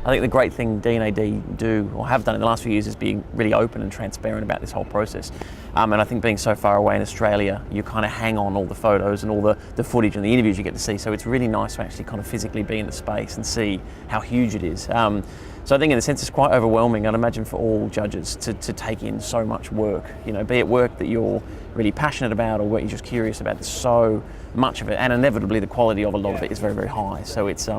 I think the great thing D&AD do, or have done in the last few years, is being really open and transparent about this whole process. And I think being so far away in Australia, you kind of hang on all the photos and all the footage and the interviews you get to see, so it's really nice to actually kind of physically be in the space and see how huge it is. So I think in a sense it's quite overwhelming, I'd imagine, for all judges to take in so much work. You know, be it work that you're really passionate about or work you're just curious about, there's so much of it, and inevitably the quality of a lot of it is very, very high. So it's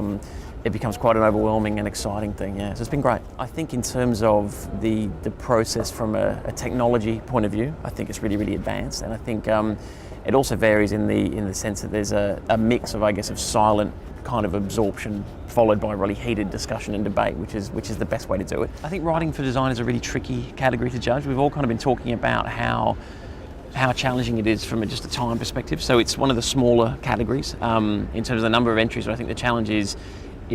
it becomes quite an overwhelming and exciting thing, yeah. So it's been great. I think in terms of the process from a technology point of view, I think it's really, really advanced, and I think it also varies in the sense that there's a mix of, I guess, of silent kind of absorption followed by really heated discussion and debate, which is the best way to do it. I think writing for design is a really tricky category to judge. We've all kind of been talking about how challenging it is from just a time perspective. So it's one of the smaller categories in terms of the number of entries, but I think the challenge is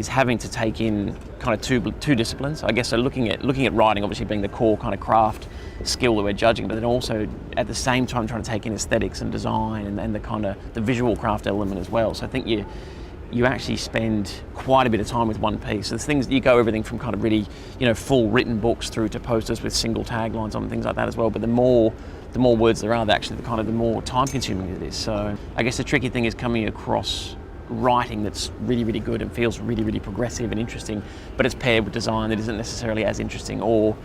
having to take in kind of two disciplines, I guess. So looking at writing obviously being the core kind of craft skill that we're judging, but then also at the same time trying to take in aesthetics and design and the kind of the visual craft element as well. So I think you actually spend quite a bit of time with one piece. So there's things, you go everything from kind of really, full written books through to posters with single taglines on, things like that as well. But the more words there are, the more time consuming it is. So I guess the tricky thing is coming across writing that's really, really good and feels really, really progressive and interesting, but it's paired with design that isn't necessarily as interesting, or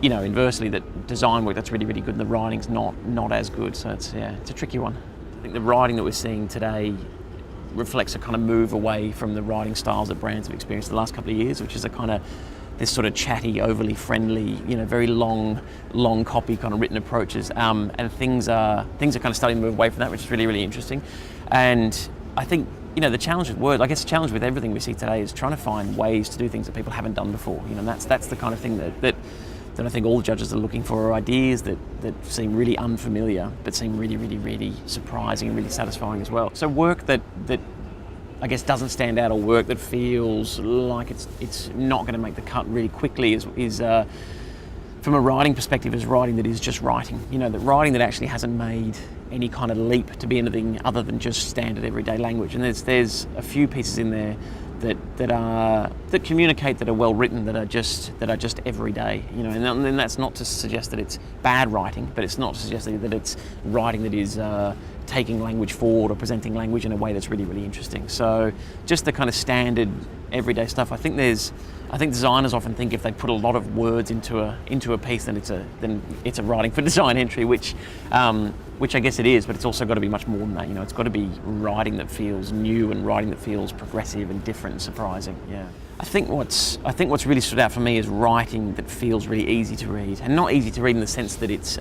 inversely, that design work that's really, really good and the writing's not as good. So it's a tricky one. I think the writing that we're seeing today reflects a kind of move away from the writing styles that brands have experienced the last couple of years, which is a kind of this sort of chatty, overly friendly, very long copy kind of written approaches, and things are kind of starting to move away from that, which is really, really interesting. And I think the challenge with words, I guess the challenge with everything we see today, is trying to find ways to do things that people haven't done before. And that's the kind of thing that I think all judges are looking for, are ideas that seem really unfamiliar but seem really, really, really surprising and really satisfying as well. So work that I guess doesn't stand out, or work that feels like it's not going to make the cut really quickly is from a writing perspective, is writing that is just writing. That writing that actually hasn't made any kind of leap to be anything other than just standard everyday language. And there's a few pieces in there that communicate, that are well written, that are just everyday. And then that's not to suggest that it's bad writing, but it's not to suggest that it's writing that is taking language forward or presenting language in a way that's really, really interesting. So just the kind of standard everyday stuff. I think designers often think if they put a lot of words into a piece, then it's a writing for design entry, which I guess it is, but it's also got to be much more than that. It's got to be writing that feels new and writing that feels progressive and different and surprising. Yeah. I think what's really stood out for me is writing that feels really easy to read, and not easy to read in the sense that it's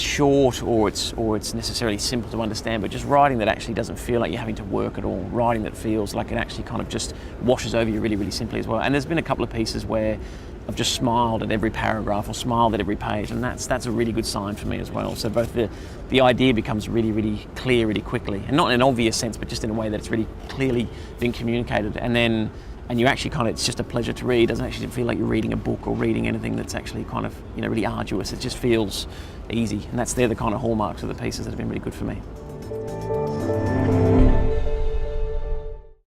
short or it's necessarily simple to understand, but just writing that actually doesn't feel like you're having to work at all. Writing that feels like it actually kind of just washes over you really, really simply as well. And there's been a couple of pieces where I've just smiled at every paragraph or smiled at every page, and that's a really good sign for me as well. So both the idea becomes really, really clear really quickly, and not in an obvious sense, but just in a way that it's really clearly been communicated, and you actually it's just a pleasure to read. It doesn't actually feel like you're reading a book or reading anything that's actually kind of really arduous. It just feels easy, and they're the kind of hallmarks of the pieces that have been really good for me.